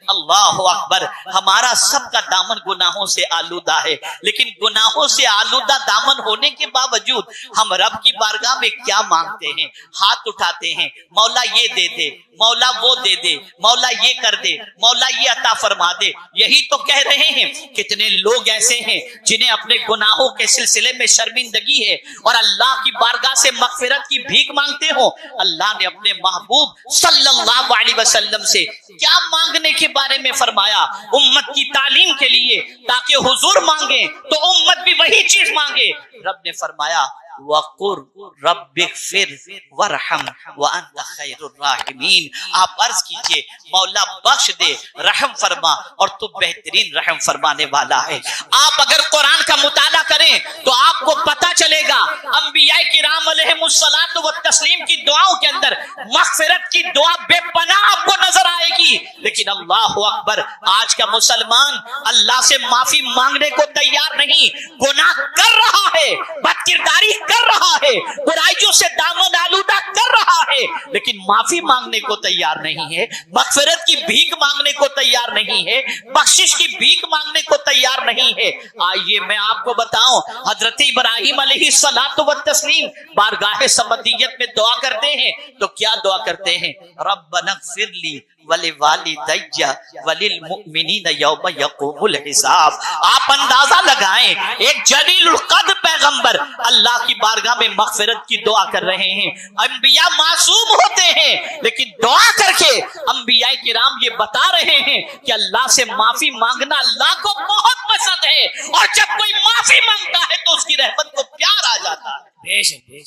اللہ اکبر. ہمارا سب کا دامن گناہوں سے آلودہ ہے، لیکن گناہوں سے آلودہ دامن ہونے کے باوجود ہم رب کی بارگاہ میں کیا مانگتے ہیں؟ ہاتھ اٹھاتے ہیں، مولا یہ دے دے، مولا وہ دے دے، مولا یہ کر دے، مولا یہ عطا فرما دے. یہی تو کہہ رہے ہیں. کتنے لوگ ایسے ہیں جنہیں اپنے گناہوں کے سلسلے میں شرمندگی ہے اور اللہ کی بارگاہ سے مغفرت کی بھیک مانگتے ہو. اللہ نے اپنے محبوب صلی اللہ علیہ وسلم سے کیا مانگنے کے بارے میں فرمایا؟ امت کی تعلیم کے لیے، تاکہ حضور مانگیں تو امت بھی وہی چیز مانگے. رب نے فرمایا وَقُلْ رَبِّ اغْفِرْ وَارْحَمْ وَأَنْتَ خَيْرُ الرَّاحِمِينَ. آپ عرض کیجئے مولا بخش دے، رحم فرما، اور تو بہترین رحم فرمانے والا ہے. آپ اگر قرآن کا مطالعہ کریں تو آپ کو پتا چلے گا انبیاء کرام علیہم الصلاۃ والتسلیم کی دعاؤں کے اندر مغفرت کی دعا بے پناہ آپ کو نظر آئے گی. لیکن اللہ اکبر، آج کا مسلمان اللہ سے معافی مانگنے کو تیار نہیں، گناہ کر رہا ہے، بد کرداری کر رہا ہے، برائیوں سے دامن آلودہ کر رہا ہے، لیکن معافی مانگنے کو تیار نہیں ہے، مغفرت کی بھیک مانگنے کو تیار نہیں ہے، بخشش کی بھیک مانگنے کو تیار نہیں ہے. آئیے میں آپ کو بتاؤں، حضرت ابراہیم علیہ الصلاۃ والتسلیم بارگاہ سمدیت میں دعا کرتے ہیں تو کیا دعا کرتے ہیں؟ ربنا اغفر لی وَلِوَالِدَيَّ وَلِلْمُؤْمِنِينَ يَوْمَ يَقُومُ الْحِسَابِ. آپ اندازہ لگائیں، ایک جلیل القدر پیغمبر اللہ کی بارگاہ میں مغفرت کی دعا کر رہے ہیں. انبیاء معصوم ہوتے ہیں، لیکن دعا کر کے انبیاء کرام یہ بتا رہے ہیں کہ اللہ سے معافی مانگنا اللہ کو بہت پسند ہے، اور جب کوئی معافی مانگتا ہے تو اس کی رحمت کو پیار آ جاتا ہے.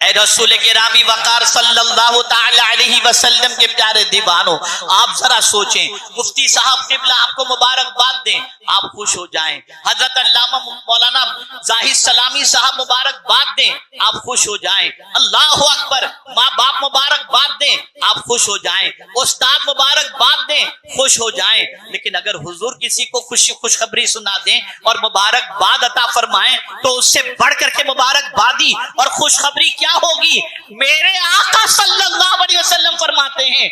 اے رسول گرامی وقار صلی اللہ تعالی علیہ وسلم کے پیارے دیوانوں، آپ ذرا سوچیں. مفتی صاحب قبلہ آپ کو مبارکباد دیں، آپ خوش ہو جائیں. حضرت علامہ مولانا زاہد سلامی صاحب مبارکباد دیں، آپ خوش ہو جائیں. اللہ اکبر. ماں باپ مبارکباد دیں، آپ خوش ہو جائیں. استاد مبارکباد دیں، خوش ہو جائیں. لیکن اگر حضور کسی کو خوشخبری سنا دیں اور مبارکباد عطا فرمائیں تو اس سے بڑھ کر کے مبارکبادی اور خوشخبری کیا ہوگی؟ میرے آقا صلی اللہ علیہ وسلم فرماتے ہیں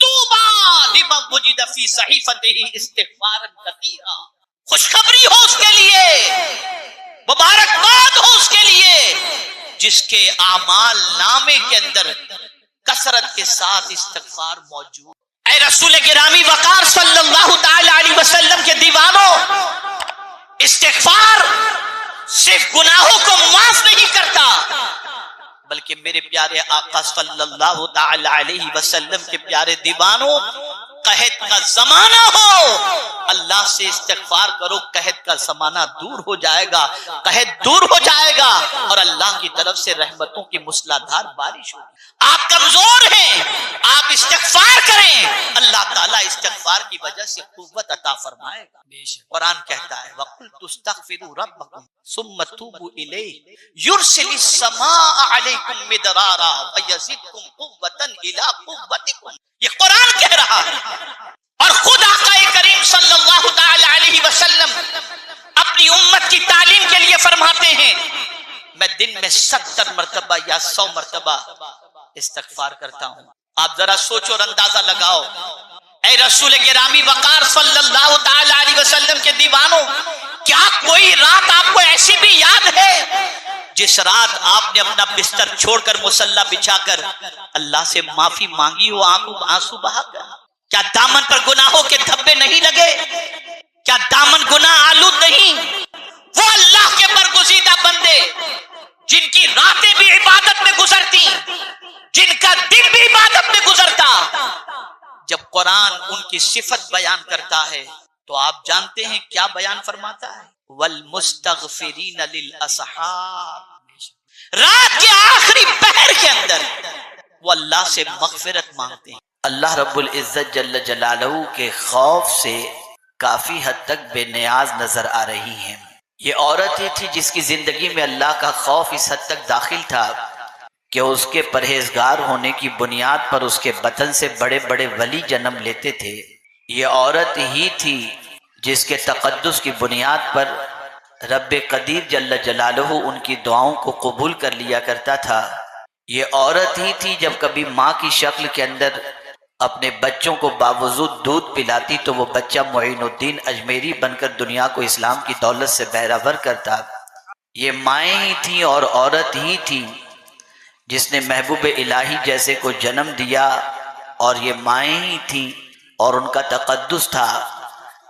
طوبی لمن وجد فی صحیفتہ استغفارا کثیرا. خوشخبری ہو اس کے لیے، مبارکباد ہو اس کے لیے جس کے اعمال نامے کے اندر کثرت کے ساتھ استغفار موجود. اے رسول گرامی وقار صلی اللہ تعالی علیہ وسلم کے دیوانوں، استغفار صرف گناہوں کو معاف نہیں کرتا، بلکہ میرے پیارے آقا صلی اللہ تعالی علیہ وسلم کے پیارے دیوانوں، قحط کا زمانہ ہو، اللہ سے استغفار کرو، قحط کا زمانہ دور ہو جائے گا، قحط دور ہو جائے گا، اور اللہ کی طرف سے رحمتوں کی موسلادھار بارش ہوگی. آپ کمزور ہیں، آپ استغفار کریں، اللہ تعالیٰ استغفار کی وجہ سے قوت عطا فرمائے گا. قرآن کہتا ہے وَقُلْتُ اسْتَغْفِرُوا رَبَّكُمْ ثُمَّ تُوبُوا إِلَيْهِ يُرْسِلِ السَّمَاءَ عَلَيْكُمْ مِدْرَارًا وَيَزِدْكُمْ قُوَّةً إِلَىٰ قُوَّتِكُمْ. یہ قرآن کہہ رہا ہے، اور خود آقا کریم صلی اللہ تعالی علیہ وسلم اپنی امت کی تعلیم کے لیے فرماتے ہیں میں دن میں 70 مرتبہ یا 100 مرتبہ استغفار کرتا ہوں. آپ ذرا سوچو اور اندازہ لگاؤ. اے رسول گرامی وقار صلی اللہ تعالی علیہ وسلم کے دیوانوں، کیا کوئی رات آپ کو ایسی بھی یاد ہے جس رات آپ نے اپنا بستر چھوڑ کر مصلی بچھا کر اللہ سے معافی مانگی ہو، آنسو بہا کر؟ کیا دامن پر گناہوں کے دھبے نہیں لگے؟ کیا دامن گناہ آلود نہیں؟ وہ اللہ کے برگزیدہ بندے جن کی راتیں بھی عبادت میں گزرتی، جن کا دن بھی عبادت میں گزرتا، جب قرآن ان کی صفت بیان کرتا ہے تو آپ جانتے ہیں کیا بیان فرماتا ہے؟ والمستغفرین للاسحار. رات کے آخری پہر کے اندر وہ اللہ سے مغفرت مانگتے ہیں. اللہ رب العزت جل جلالہ کے خوف سے کافی حد تک بے نیاز نظر آ رہی ہیں. یہ عورت ہی تھی جس کی زندگی میں اللہ کا خوف اس حد تک داخل تھا کہ اس کے پرہیزگار ہونے کی بنیاد پر اس کے بطن سے بڑے بڑے ولی جنم لیتے تھے. یہ عورت ہی تھی جس کے تقدس کی بنیاد پر رب قدیر جل جلالہ ان کی دعاؤں کو قبول کر لیا کرتا تھا. یہ عورت ہی تھی جب کبھی ماں کی شکل کے اندر اپنے بچوں کو باوضو دودھ پلاتی تو وہ بچہ معین الدین اجمیری بن کر دنیا کو اسلام کی دولت سے بہرہور کرتا۔ یہ مائیں ہی تھیں اور عورت ہی تھی جس نے محبوب الہی جیسے کو جنم دیا، اور یہ مائیں ہی تھیں اور ان کا تقدس تھا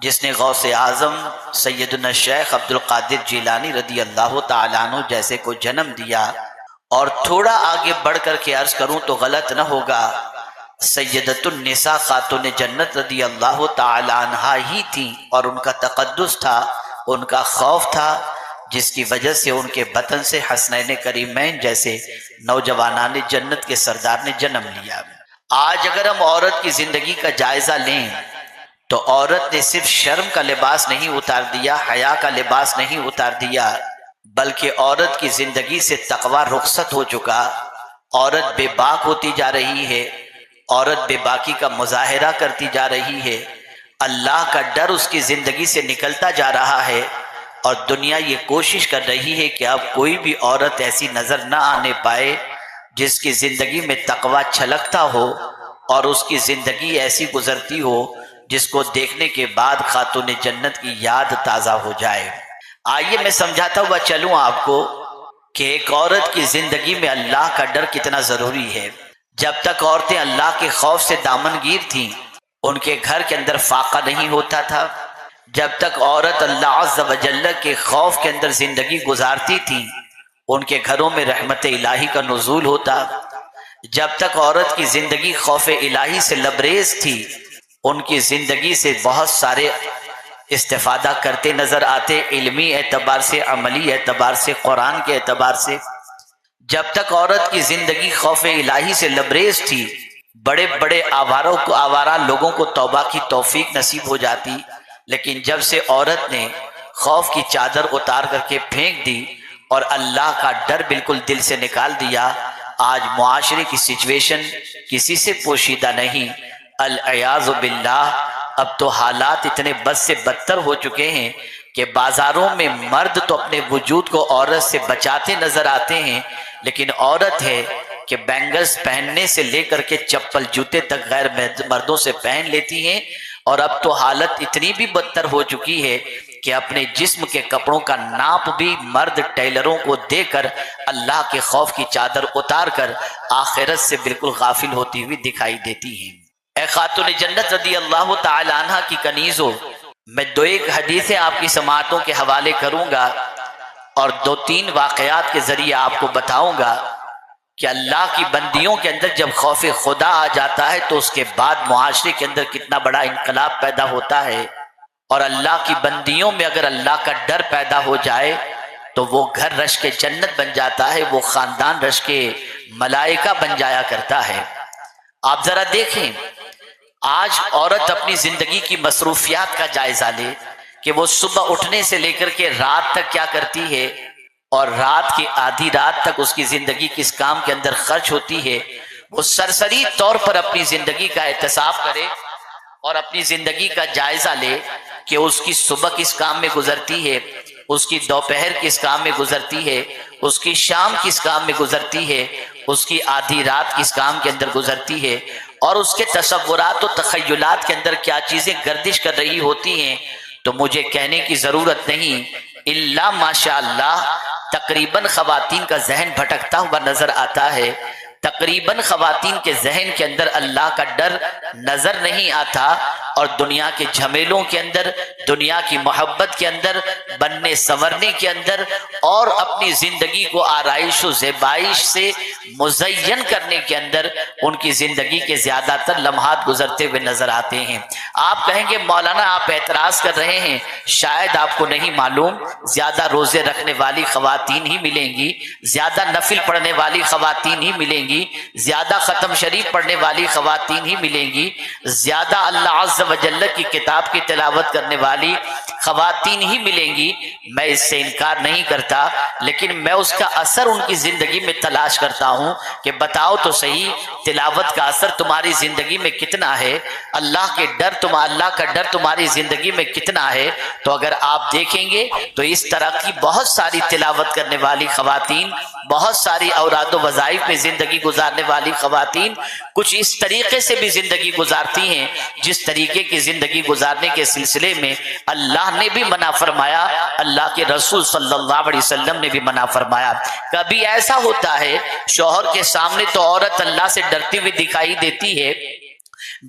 جس نے غوث اعظم سیدنا شیخ عبد القادر جیلانی رضی اللہ تعالیٰ عنہ جیسے کو جنم دیا۔ اور تھوڑا آگے بڑھ کر کے عرض کروں تو غلط نہ ہوگا، سیدۃ النساء خاتون جنت رضی اللہ تعالی عنہا ہی تھیں اور ان کا تقدس تھا، ان کا خوف تھا، جس کی وجہ سے ان کے بطن سے حسنین کریمین جیسے نوجوانان جنت کے سردار نے جنم لیا۔ آج اگر ہم عورت کی زندگی کا جائزہ لیں تو عورت نے صرف شرم کا لباس نہیں اتار دیا، حیا کا لباس نہیں اتار دیا، بلکہ عورت کی زندگی سے تقوی رخصت ہو چکا۔ عورت بے باک ہوتی جا رہی ہے، عورت بے باکی کا مظاہرہ کرتی جا رہی ہے، اللہ کا ڈر اس کی زندگی سے نکلتا جا رہا ہے، اور دنیا یہ کوشش کر رہی ہے کہ اب کوئی بھی عورت ایسی نظر نہ آنے پائے جس کی زندگی میں تقوی چھلکتا ہو اور اس کی زندگی ایسی گزرتی ہو جس کو دیکھنے کے بعد خاتون جنت کی یاد تازہ ہو جائے۔ آئیے میں سمجھاتا ہوا چلوں آپ کو کہ ایک عورت کی زندگی میں اللہ کا ڈر کتنا ضروری ہے۔ جب تک عورتیں اللہ کے خوف سے دامن گیر تھیں، ان کے گھر کے اندر فاقہ نہیں ہوتا تھا۔ جب تک عورت اللہ عز و جل کے خوف کے اندر زندگی گزارتی تھی، ان کے گھروں میں رحمت الہی کا نزول ہوتا۔ جب تک عورت کی زندگی خوف الہی سے لبریز تھی، ان کی زندگی سے بہت سارے استفادہ کرتے نظر آتے، علمی اعتبار سے، عملی اعتبار سے، قرآن کے اعتبار سے۔ جب تک عورت کی زندگی خوف الہی سے لبریز تھی، بڑے بڑے آوارہ لوگوں کو توبہ کی توفیق نصیب ہو جاتی، لیکن جب سے عورت نے خوف کی چادر اتار کر کے پھینک دی اور اللہ کا ڈر بالکل دل سے نکال دیا، آج معاشرے کی سچویشن کسی سے پوشیدہ نہیں، العیاذ باللہ۔ اب تو حالات اتنے بد سے بدتر ہو چکے ہیں کہ بازاروں میں مرد تو اپنے وجود کو عورت سے بچاتے نظر آتے ہیں، لیکن عورت ہے کہ بینگلز پہننے سے لے کر کے چپل جوتے تک غیر مردوں سے پہن لیتی ہیں۔ اور اب تو حالت اتنی بھی بدتر ہو چکی ہے کہ اپنے جسم کے کپڑوں کا ناپ بھی مرد ٹیلروں کو دے کر اللہ کے خوف کی چادر اتار کر آخرت سے بالکل غافل ہوتی ہوئی دکھائی دیتی ہیں۔ اے خاتون جنت رضی اللہ تعالی عنہ کی کنیزوں، میں دو ایک حدیثیں آپ کی سماعتوں کے حوالے کروں گا اور دو تین واقعات کے ذریعے آپ کو بتاؤں گا کہ اللہ کی بندیوں کے اندر جب خوف خدا آ جاتا ہے تو اس کے بعد معاشرے کے اندر کتنا بڑا انقلاب پیدا ہوتا ہے، اور اللہ کی بندیوں میں اگر اللہ کا ڈر پیدا ہو جائے تو وہ گھر رش کے جنت بن جاتا ہے، وہ خاندان رش کے ملائکہ بن جایا کرتا ہے۔ آپ ذرا دیکھیں، آج عورت اپنی زندگی کی مصروفیات کا جائزہ لے کہ وہ صبح اٹھنے سے لے کر کے رات تک کیا کرتی ہے، اور رات کی آدھی رات تک اس کی زندگی کس کام کے اندر خرچ ہوتی ہے۔ وہ سرسری طور پر اپنی زندگی کا احتساب کرے اور اپنی زندگی کا جائزہ لے کہ اس کی صبح کس کام میں گزرتی ہے، اس کی دوپہر کس کام میں گزرتی ہے، اس کی شام کس کام میں گزرتی ہے، اس کی آدھی رات کس کام کے اندر گزرتی ہے، اور اس کے تصورات و تخیلات کے اندر کیا چیزیں گردش کر رہی ہوتی ہیں۔ تو مجھے کہنے کی ضرورت نہیں، الا ماشاء اللہ تقریباً خواتین کا ذہن بھٹکتا ہوا نظر آتا ہے، تقریباً خواتین کے ذہن کے اندر اللہ کا ڈر نظر نہیں آتا، اور دنیا کے جھمیلوں کے اندر، دنیا کی محبت کے اندر، بننے سنورنے کے اندر، اور اپنی زندگی کو آرائش و زیبائش سے مزین کرنے کے اندر ان کی زندگی کے زیادہ تر لمحات گزرتے ہوئے نظر آتے ہیں۔ آپ کہیں گے مولانا آپ اعتراض کر رہے ہیں، شاید آپ کو نہیں معلوم، زیادہ روزے رکھنے والی خواتین ہی ملیں گی، زیادہ نفل پڑھنے والی خواتین ہی ملیں گی، زیادہ ختم شریف پڑھنے والی خواتین ہی ملیں گی، زیادہ اللہ عز و جل کی کتاب کی تلاوت کرنے والی خواتین ہی ملیں گی۔ میں اس سے انکار نہیں کرتا، لیکن میں اس کا اثر ان کی زندگی میں تلاش کرتا ہوں کہ بتاؤ تو صحیح تلاوت کا اثر تمہاری زندگی میں کتنا ہے، اللہ کا ڈر تمہاری زندگی میں کتنا ہے۔ تو اگر آپ دیکھیں گے تو اس طرح کی بہت ساری تلاوت کرنے والی خواتین، بہت ساری اوراد و وظائف میں زندگی گزارنے والی خواتین کچھ اس طریقے سے بھی زندگی گزارتی ہیں جس طریقے کی زندگی گزارنے کے سلسلے میں اللہ نے بھی منع فرمایا، اللہ کے رسول صلی اللہ علیہ وسلم نے بھی منع فرمایا۔ کبھی ایسا ہوتا ہے شوہر کے سامنے تو عورت اللہ سے ڈرتی ہوئی دکھائی دیتی ہے،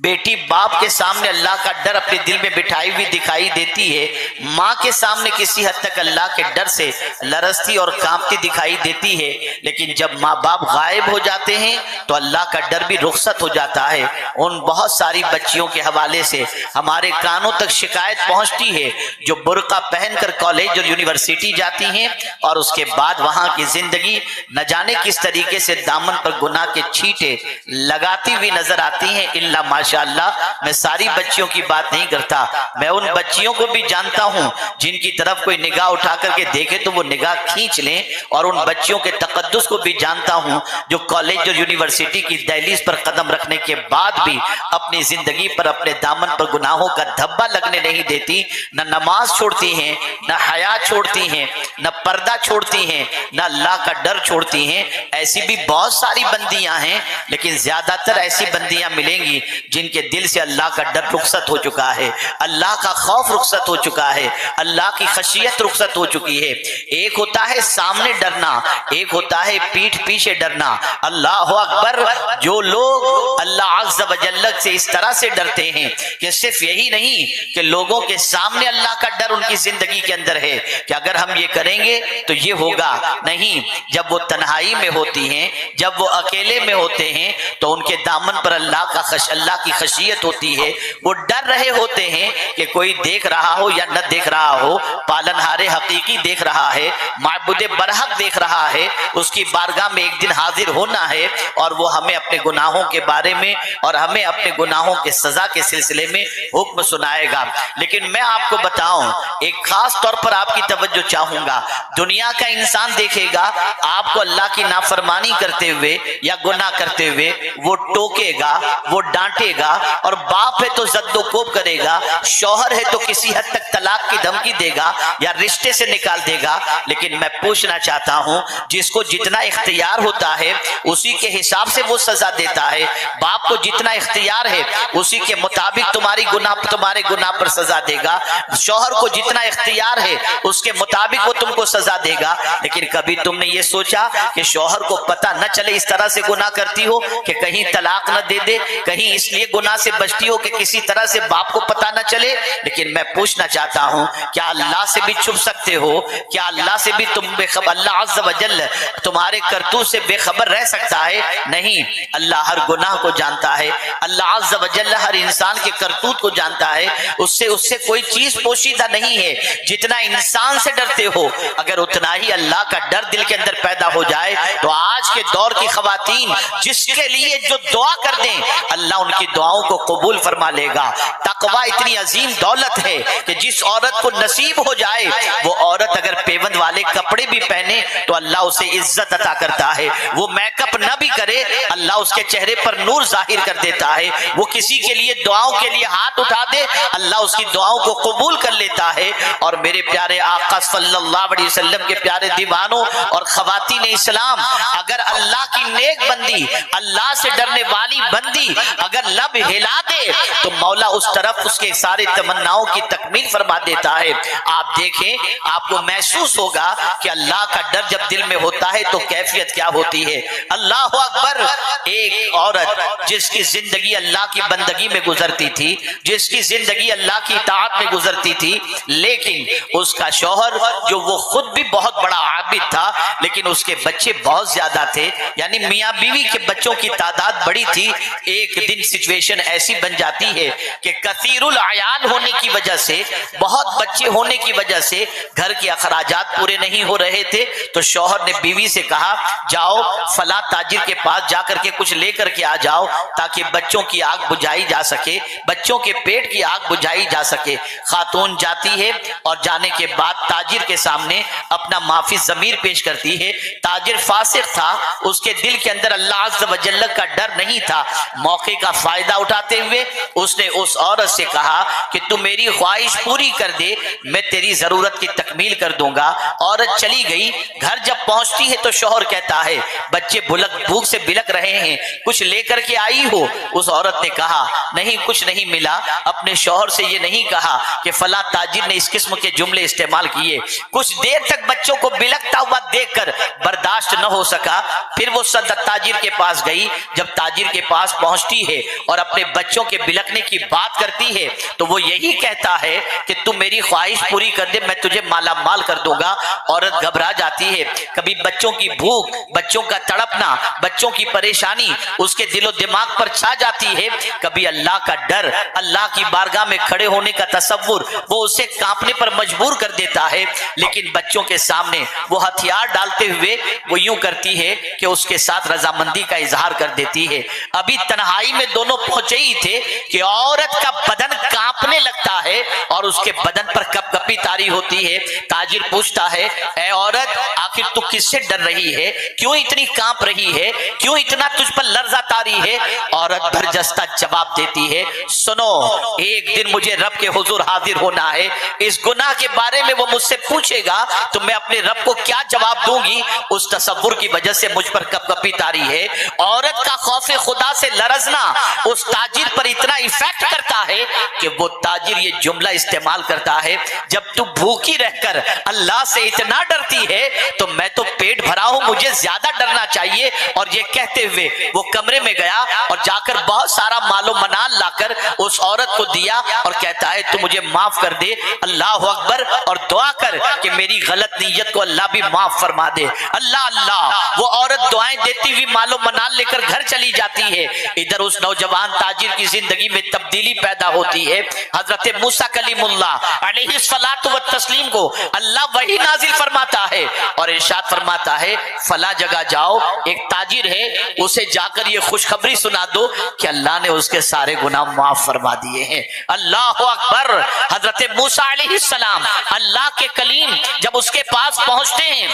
بیٹی باپ کے سامنے اللہ کا ڈر اپنے دل میں بٹھائی ہوئی دکھائی دیتی ہے، ماں کے سامنے کسی حد تک اللہ کے ڈر سے لرزتی اور کانپتی دکھائی دیتی ہے، لیکن جب ماں باپ غائب ہو جاتے ہیں تو اللہ کا ڈر بھی رخصت ہو جاتا ہے۔ ان بہت ساری بچیوں کے حوالے سے ہمارے کانوں تک شکایت پہنچتی ہے جو برقع پہن کر کالج اور یونیورسٹی جاتی ہیں اور اس کے بعد وہاں کی زندگی نہ جانے کس طریقے سے دامن پر گناہ کے چھینٹے لگاتی ہوئی نظر آتی ہیں۔ اللہ ماشاءاللہ میں ساری بچیوں کی بات نہیں کرتا، میں ان بچیوں کو بھی جانتا ہوں جن کی طرف کوئی نگاہ اٹھا کر کے دیکھے تو وہ نگاہ کھینچ لیں، اور ان بچیوں کے تقدس کو بھی جانتا ہوں جو کالج اور یونیورسٹی کی دہلیز پر قدم رکھنے کے بعد بھی اپنی زندگی پر اپنے دامن پر گناہوں کا دھبا لگنے نہیں دیتی، نہ نماز چھوڑتی ہیں، نہ حیا چھوڑتی ہیں، نہ پردہ چھوڑتی ہیں، نہ اللہ کا ڈر چھوڑتی ہیں۔ ایسی بھی بہت ساری بندیاں ہیں، لیکن زیادہ تر ایسی بندیاں ملیں گی جن کے دل سے اللہ کا ڈر رخصت ہو چکا ہے، اللہ کا خوف رخصت ہو چکا ہے، اللہ کی خشیت رخصت ہو چکی ہے۔ ایک ہوتا ہے سامنے ڈرنا، ایک ہوتا ہے پیٹھ پیچھے ڈرنا۔ اللہ اکبر! جو لوگ اللہ عز و جل سے اس طرح سے ڈرتے ہیں کہ صرف یہی نہیں کہ لوگوں کے سامنے اللہ کا ڈر ان کی زندگی کے اندر ہے کہ اگر ہم یہ کریں گے تو یہ ہوگا، نہیں، جب وہ تنہائی میں ہوتی ہیں، جب وہ اکیلے میں ہوتے ہیں تو ان کے دامن پر اللہ کی خشیت ہوتی ہے، وہ ڈر رہے ہوتے ہیں کہ کوئی دیکھ رہا ہو یا نہ دیکھ رہا ہو، پالنہار حقیقی دیکھ رہا ہے، معبود برحق دیکھ رہا ہے، اس کی بارگاہ میں ایک دن حاضر ہونا ہے اور وہ ہمیں اپنے گناہوں کے بارے میں اور ہمیں اپنے گناہوں کے سزا کے سلسلے میں حکم سنائے گا۔ لیکن میں آپ کو بتاؤں، ایک خاص طور پر آپ کی توجہ چاہوں گا، دنیا کا انسان دیکھے گا آپ کو اللہ کی نافرمانی کرتے ہوئے یا گناہ کرتے ہوئے، وہ ٹوکے گا، وہ ڈانٹے گا، اور باپ ہے تو زد و کوب کرے گا، شوہر ہے تو کسی حد تک طلاق کی دھمکی دے گا یا رشتے سے نکال دے گا۔ لیکن میں پوچھنا چاہتا ہوں، جس کو جتنا اختیار ہوتا ہے اسی کے حساب سے وہ سزا دیتا ہے۔ باپ کو جتنا اختیار ہے اسی کے مطابق تمہارے گناہ پر سزا دے گا، شوہر کو جتنا اختیار ہے اس کے مطابق وہ تم کو سزا دے گا۔ لیکن کبھی تم نے یہ سوچا کہ شوہر کو پتہ نہ چلے اس طرح سے گناہ کرتی ہو کہ کہیں طلاق نہ دے دے، کہیں اس لیے گناہ سے بچتی ہو کہ کسی طرح سے باپ کو پتہ نہ چلے؟ لیکن میں پوچھنا چاہتا ہوں، کیا اللہ سے بھی چھپ سکتے ہو؟ کیا اللہ سے بھی تم بے خبر؟ اللہ عز و جل تمہارے کرتوت سے بے خبر رہ سکتا ہے؟ نہیں، اللہ ہر گناہ کو جانتا ہے، اللہ عز و جل ہر انسان کے کرتوت کو جانتا ہے، اس سے کوئی چیز پوشیدہ نہیں ہے۔ جتنا انسان سے ڈرتے ہو اگر اتنا ہی اللہ کا ڈر دل کے اندر پیدا ہو جائے تو آج کے دور کی خواتین جس کے لیے جو دعا کر دیں اللہ ان کی دعاؤں کو قبول فرما لے گا۔ تقوی اتنی عظیم دولت ہے کہ جس عورت کو نصیب ہو جائے وہ عورت اگر پیوند والے کپڑے بھی پہنے تو اللہ اسے عزت عطا کرتا ہے، وہ میک اپ نہ بھی کرے اللہ اس کے چہرے پر نور ظاہر کر دیتا ہے، وہ کسی کے لیے دعاؤں کے لیے ہاتھ اٹھا دے اللہ اس کی دعاؤں کو قبول کر لیتا ہے۔ اور میرے پیارے آقا صلی اللہ علیہ وسلم کے پیارے دیوانوں اور خواتین اسلام، اگر اللہ کی نیک بندی، اللہ سے ڈرنے والی بندی اگر لب ہلا دے تو مولا اس طرف اس کے سارے تمناؤں کی تکمیل فرما دیتا ہے۔ آپ دیکھیں، آپ کو محسوس ہوگا کہ اللہ کا ڈر جب دل میں ہوتا ہے تو کیفیت کیا ہوتی ہے۔ اللہ اکبر! ایک عورت جس کی زندگی اللہ کی بندگی میں گزرتی تھی، جس کی زندگی اللہ کی اطاعت میں گزرتی تھی، لیکن اس کا شوہر جو وہ خود بھی بہت بڑا عابد تھا لیکن اس کے بچے بہت زیادہ تھے، یعنی میاں بیوی کے بچوں کی تعداد بڑی تھی۔ ایک دن سچویشن ایسی بن جاتی ہے کہ کثیر العیال ہونے کی وجہ سے، بہت بچے ہونے کی وجہ سے گھر کے اخراجات پورے نہیں ہو رہے تھے، تو شوہر نے بیوی سے کہا جاؤ فلاں تاجر کے پاس جا کر کے کچھ لے کر کے آ جاؤ تاکہ بچوں کی آگ بجھائی جا سکے، بچوں کے پیٹ کی آگ بجھائی جا سکے۔ خاتون جاتی ہے اور جانے کے بعد تاجر کے سامنے اپنا معافی ضمیر پیش کرتی ہے۔ تاجر فاسق تھا، اس کے دل کے اندر اللہ عز و جل کا ڈر نہیں تھا، موقع کا فائدہ اٹھاتے ہوئے اس نے اس عورت سے کہا کہ تو میری خواہش پوری کر دے، میں تیری ضرورت کی تکمیل کر دوں گا۔ عورت چلی گئی، گھر جب پہنچتی ہے تو شوہر کہتا ہے بچے بھوک سے بلک رہے ہیں، کچھ لے کر کے آئی ہو؟ اس عورت نے کہا نہیں، کچھ نہیں ملا۔ اپنے شوہر سے یہ نہیں کہا کہ فلاں تاجر نے اس قسم کے جملے استعمال کیے۔ کچھ دیر تک بچوں کو بلکتا ہوا دیکھ کر برداشت نہ ہو سکا، پھر وہ تاجر کے پاس گئی۔ جب تاجر کے پاس پہنچتی ہے اور اپنے بچوں کے بلکنے کی بات کرتی ہے تو وہ یہی کہتا ہے کہ تم میری خواہش پوری کر دے، میں تجھے مالا مال کر دوں گا۔ عورت گھبرا جاتی ہے، کبھی بچوں کی بھوک، بچوں کا تڑپنا، بچوں کی پریشانی اس کے دل و دماغ پر چھا جاتی ہے، کبھی اللہ کا ڈر، اللہ کی بارگاہ میں کھڑے ہونے کا تصور وہ اسے کانپنے پر مجبور کر دیتا ہے۔ لیکن بچوں کے سامنے وہ ہتھیار ڈالتے ہوئے وہ یوں کرتی ہے کہ اس کے ساتھ رضامندی کا اظہار کر دیتی ہے۔ ابھی تنہائی میں دونوں پہنچے ہی تھے کہ عورت کا بدن کانپنے لگتا ہے اور اس کے بدن پر کپ کپی طاری ہوتی ہے۔ تاجر پوچھتا ہے اے عورت، آخر تو کس سے ڈر رہی ہے؟ کیوں اتنی کانپ رہی ہے؟ کیوں اتنا تجھ پر لرزہ طاری ہے؟ عورت برجستہ جواب دیتی ہے سنو، ایک دن مجھے رب کے حضور حاضر ہونا ہے، اس گناہ کے بارے میں وہ مجھ سے پوچھے گا تو میں اپنے رب کو کیا جواب دوں گی؟ اس تصور کی وجہ سے مجھ پر کپ کپی طاری ہے۔ عورت کا خوف خدا سے لرزنا اس تاجر پر اتنا ایفیکٹ کرتا ہے کہ وہ تاجر یہ جملہ استعمال کرتا ہے جب تو بھوکی رہ کر اللہ سے اتنا ڈرتی ہے تو میں تو پیٹ بھرا ہوں، مجھے زیادہ ڈرنا چاہیے۔ اور یہ کہتے ہوئے وہ کمرے میں گیا اور جا کر بہت سارا مال و منال لا کر اس عورت کو دیا اور کہتا ہے تو مجھے معاف کر دے، اللہ اکبر، اور دعا کر کہ میری غلط نیت کو اللہ بھی معاف فرما دے۔ اللہ اللہ، وہ عورت دعائیں دیتی ہوئی مال و منال لے کر گھر چلی جاتی ہے۔ ادھر اس نوجوان تاجر کی زندگی میں تبدیلی پیدا ہوتی ہے۔ حضرت موسیٰ کلیم اللہ علیہ الصلاۃ والتسلیم کو اللہ وحی نازل فرماتا ہے اور ارشاد فرماتا ہے فلاں جگہ جاؤ، ایک تاجر ہے، اسے جا کر یہ خوشخبری سنا دو کہ اللہ نے اس کے سارے گناہ معاف فرما دیے ہیں۔ اللہ اکبر۔ حضرت موسیٰ علیہ السلام اللہ کے کلیم جب اس کے پاس پہنچتے ہیں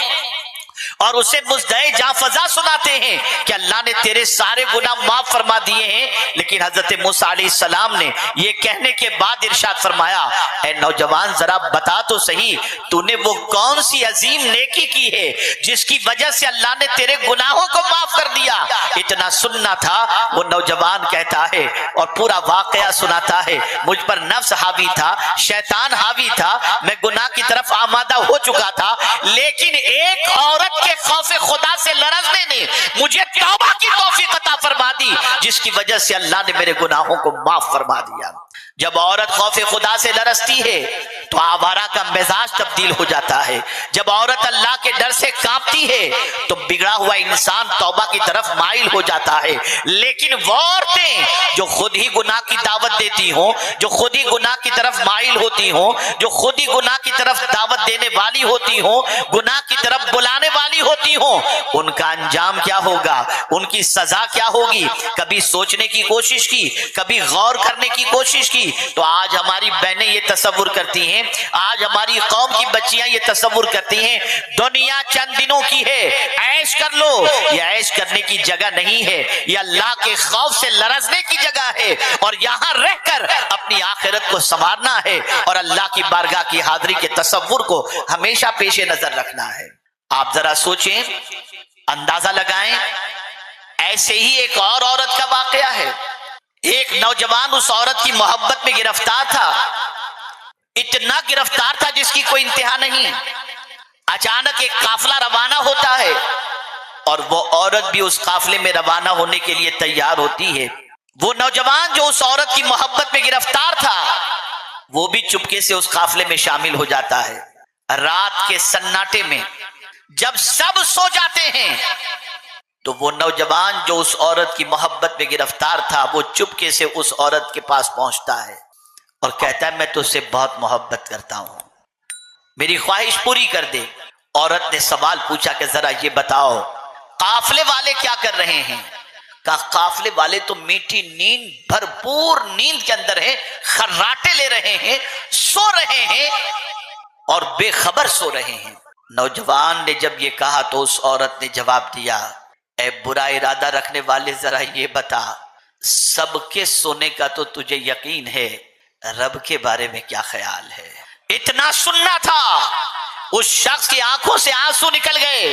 اور اسے مزدعے جاں فضا سناتے ہیں کہ اللہ نے تیرے سارے گناہ معاف فرما دیے ہیں، لیکن حضرت موسیٰ علیہ السلام نے یہ کہنے کے بعد ارشاد فرمایا اے نوجوان ذرا بتا تو صحیح، تو نے وہ کون سی عظیم نیکی کی ہے جس کی وجہ سے اللہ نے تیرے گناہوں کو معاف کر دیا؟ اتنا سننا تھا۔ وہ نوجوان کہتا ہے اور پورا واقعہ سناتا ہے مجھ پر نفس حاوی تھا، شیطان حاوی تھا، میں گناہ کی طرف آمادہ ہو چکا تھا، لیکن ایک عورت کے خوف خدا سے لرزنے نے مجھے توبہ کی توفیق عطا فرما دی، جس کی وجہ سے اللہ نے میرے گناہوں کو معاف فرما دیا۔ جب عورت خوف خدا سے لرزتی ہے تو آوارہ کا مزاج تبدیل ہو جاتا ہے۔ جب عورت اللہ کے ڈر سے کانپتی ہے تو بگڑا ہوا انسان توبہ کی طرف مائل ہو جاتا ہے۔ لیکن وہ عورتیں جو خود ہی گناہ کی دعوت دیتی ہوں، جو خود ہی گناہ کی طرف مائل ہوتی ہوں، جو خود ہی گناہ کی طرف دعوت دینے والی ہوتی ہوں، گناہ کی طرف بلانے والی ہوتی ہوں، ان کا انجام کیا ہوگا، ان کی سزا کیا ہوگی؟ کبھی سوچنے کی کوشش کی، کبھی غور کرنے کی کوشش کی تو آج ہماری بہنیں یہ تصور کرتی ہیں، آج ہماری قوم کی بچیاں یہ تصور کرتی ہیں دنیا چند دنوں کی ہے، عیش کر لو۔ یہ عیش کرنے کی جگہ نہیں ہے، یہ اللہ کے خوف سے لرزنے کی جگہ ہے، اور یہاں رہ کر اپنی آخرت کو سنوارنا ہے اور اللہ کی بارگاہ کی حاضری کے تصور کو ہمیشہ پیش نظر رکھنا ہے۔ آپ ذرا سوچیں، اندازہ لگائیں، ایسے ہی ایک اور عورت کا واقعہ ہے۔ ایک نوجوان اس عورت کی محبت میں گرفتار تھا، اتنا گرفتار تھا جس کی کوئی انتہا نہیں۔ اچانک ایک قافلہ روانہ ہوتا ہے اور وہ عورت بھی اس قافلے میں روانہ ہونے کے لیے تیار ہوتی ہے۔ وہ نوجوان جو اس عورت کی محبت میں گرفتار تھا وہ بھی چپکے سے اس قافلے میں شامل ہو جاتا ہے۔ رات کے سناٹے میں جب سب سو جاتے ہیں تو وہ نوجوان جو اس عورت کی محبت میں گرفتار تھا وہ چپکے سے اس عورت کے پاس پہنچتا ہے اور کہتا ہے میں تو اس سے بہت محبت کرتا ہوں، میری خواہش پوری کر دے۔ عورت نے سوال پوچھا کہ ذرا یہ بتاؤ قافلے والے کیا کر رہے ہیں؟ کہا قافلے والے تو میٹھی نیند، بھرپور نیند کے اندر ہیں، خراٹے لے رہے ہیں، سو رہے ہیں اور بے خبر سو رہے ہیں۔ نوجوان نے جب یہ کہا تو اس عورت نے جواب دیا اے برا ارادہ رکھنے والے، ذرا یہ بتا سب کے سونے کا تو تجھے یقین ہے، رب کے بارے میں کیا خیال ہے؟ اتنا سننا تھا، اس شخص کی آنکھوں سے آنسو نکل گئے.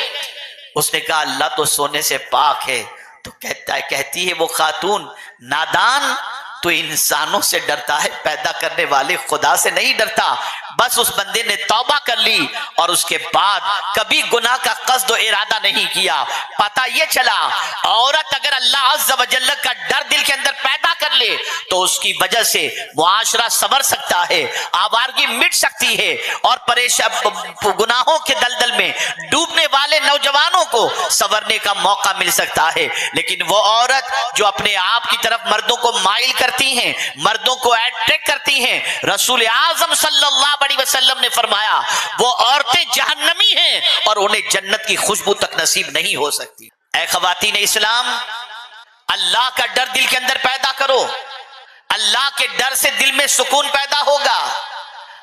اس نے کہا اللہ تو سونے سے پاک ہے. تو کہتی ہے وہ خاتون، نادان، تو انسانوں سے ڈرتا ہے، پیدا کرنے والے خدا سے نہیں ڈرتا. بس اس بندے نے توبہ کر لی اور اس کے بعد کبھی گناہ کا قصد و ارادہ نہیں کیا. پتہ یہ چلا عورت اگر اللہ عز و جل کا ڈر دل کے اندر پیدا کر لے تو اس کی وجہ سے معاشرہ سنور سکتا ہے، آوارگی مٹ سکتی ہے، اور گناہوں کے دلدل میں ڈوبنے والے نوجوانوں کو سنورنے کا موقع مل سکتا ہے. لیکن وہ عورت جو اپنے آپ کی طرف مردوں کو مائل کرتی ہیں، مردوں کو اٹریکٹ کرتی ہیں، رسول اعظم صلی اللہ علیہ وسلم نے فرمایا وہ عورتیں جہنمی ہیں اور انہیں جنت کی خوشبو تک نصیب نہیں ہو سکتی. اے خواتین اسلام، اللہ کا ڈر دل کے اندر پیدا کرو. اللہ کے ڈر سے دل میں سکون پیدا ہوگا.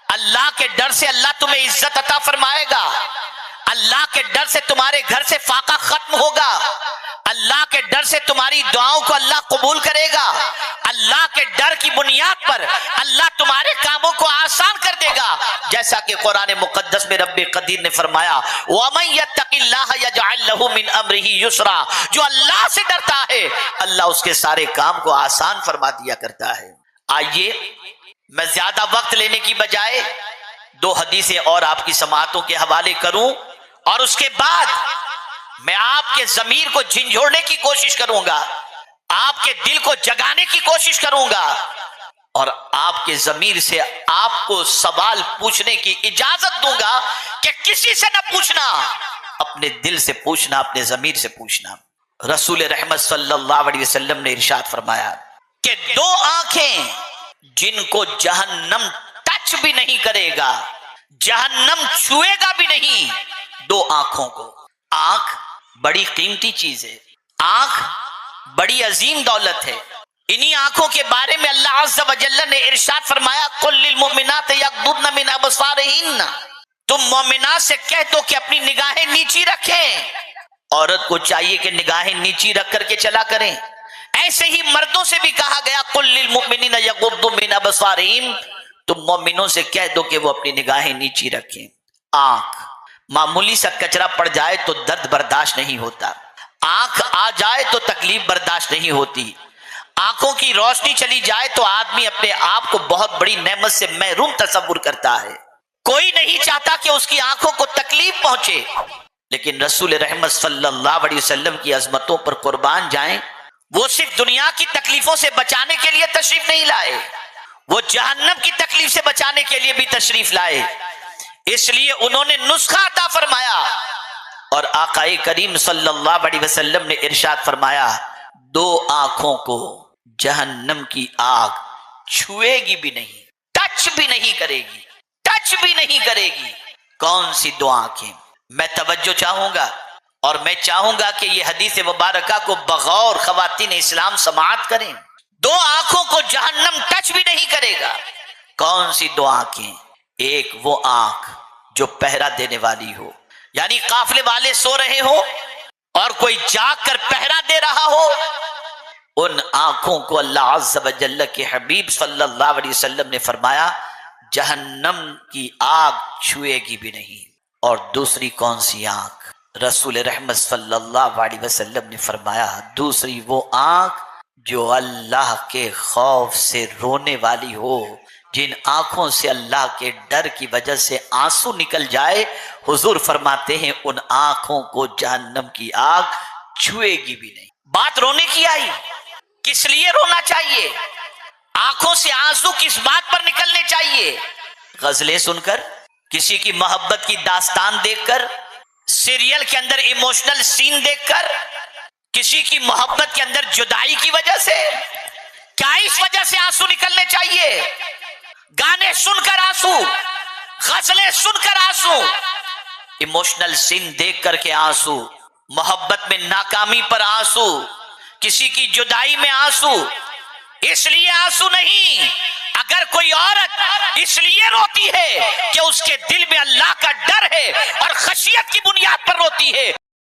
اللہ کے ڈر سے اللہ تمہیں عزت عطا فرمائے گا. اللہ کے ڈر سے تمہارے گھر سے فاقہ ختم ہوگا. اللہ کے ڈر سے تمہاری دعاؤں کو اللہ قبول کرے گا. اللہ کے ڈر کی بنیاد پر اللہ تمہارے کاموں کو آسان کر دے گا. جیسا کہ قرآن مقدس میں رب قدیر نے فرمایا وَمَن يَتَّقِ اللَّهَ يَجْعَل لَّهُ مِنْ أَمْرِهِ يُسْرًا، جو اللہ سے ڈرتا ہے اللہ اس کے سارے کام کو آسان فرما دیا کرتا ہے. آئیے میں زیادہ وقت لینے کی بجائے 2 حدیثیں اور آپ کی سماعتوں کے حوالے کروں، اور اس کے بعد میں آپ کے ضمیر کو جھنجھوڑنے کی کوشش کروں گا، آپ کے دل کو جگانے کی کوشش کروں گا، اور آپ کے ضمیر سے آپ کو سوال پوچھنے کی اجازت دوں گا کہ کسی سے نہ پوچھنا، اپنے دل سے پوچھنا، اپنے ضمیر سے پوچھنا. رسول رحمت صلی اللہ علیہ وسلم نے ارشاد فرمایا کہ 2 آنکھیں جن کو جہنم ٹچ بھی نہیں کرے گا، جہنم چھوئے گا بھی نہیں، 2 آنکھوں کو. آنکھ بڑی قیمتی چیز ہے، آنکھ بڑی عظیم دولت ہے. انہی آنکھوں کے بارے میں اللہ عز و جل نے ارشاد فرمایا قُلْ لِلْمُؤْمِنَاتِ يَغْضُضْنَ مِنْ أَبْصَارِهِنَّ، تم مومنات سے کہہ دو کہ اپنی نگاہیں نیچی رکھیں. عورت کو چاہیے کہ نگاہیں نیچی رکھ کر کے چلا کریں. ایسے ہی مردوں سے بھی کہا گیا قُلْ لِلْمُؤْمِنِينَ يَغْضُضُّوا مِنْ أَبْصَارِهِمْ، تم مومنوں سے کہہ دو کہ وہ اپنی نگاہیں نیچی رکھیں. آنکھ معمولی سا کچرا پڑ جائے تو درد برداشت نہیں ہوتا، آنکھ آ جائے تو تکلیف برداشت نہیں ہوتی، آنکھوں کی روشنی چلی جائے تو آدمی اپنے آپ کو بہت بڑی نعمت سے محروم تصور کرتا ہے. کوئی نہیں چاہتا کہ اس کی آنکھوں کو تکلیف پہنچے. لیکن رسول رحمت صلی اللہ علیہ وسلم کی عظمتوں پر قربان جائیں، وہ صرف دنیا کی تکلیفوں سے بچانے کے لیے تشریف نہیں لائے، وہ جہنم کی تکلیف سے بچانے کے لیے بھی تشریف لائے. اس لیے انہوں نے نسخہ عطا فرمایا، اور آقا کریم صلی اللہ علیہ وسلم نے ارشاد فرمایا 2 آنکھوں کو جہنم کی آگ چھوئے گی بھی نہیں، ٹچ بھی نہیں کرے گی، ٹچ بھی نہیں کرے گی. کون سی 2 آنکھیں؟ میں توجہ چاہوں گا، اور میں چاہوں گا کہ یہ حدیث مبارکہ کو بغور خواتین اسلام سماعت کریں. 2 آنکھوں کو جہنم ٹچ بھی نہیں کرے گا. کون سی 2 آنکھیں؟ ایک وہ آنکھ جو پہرا دینے والی ہو، یعنی قافلے والے سو رہے ہو اور کوئی جاگ کر پہرا دے رہا ہو، ان آنکھوں کو اللہ عز و جل کے حبیب صلی اللہ علیہ وسلم نے فرمایا جہنم کی آگ چھوئے گی بھی نہیں. اور دوسری کون سی آنکھ؟ رسول رحمت صلی اللہ علیہ وسلم نے فرمایا دوسری وہ آنکھ جو اللہ کے خوف سے رونے والی ہو، جن آنکھوں سے اللہ کے ڈر کی وجہ سے آنسو نکل جائے، حضور فرماتے ہیں ان آنکھوں کو جہنم کی آگ چھوئے گی بھی نہیں. بات رونے کی آئی، کس لیے رونا چاہیے؟ آنکھوں سے آنسو کس بات پر نکلنے چاہیے؟ غزلیں سن کر، کسی کی محبت کی داستان دیکھ کر، سیریل کے اندر ایموشنل سین دیکھ کر، کسی کی محبت کے اندر جدائی کی وجہ سے؟ کیا اس وجہ سے آنسو نکلنے چاہیے؟ گانے سن کر آنسو، غزلیں سن کر آنسو، ایموشنل سین دیکھ کر کے آنسو، محبت میں ناکامی پر آنسو، کسی کی جدائی میں آنسو. اس لیے آنسو نہیں. اگر کوئی عورت اس لیے روتی ہے کہ اس کے دل میں اللہ کا ڈر ہے اور خشیت کی بنیاد پر روتی ہے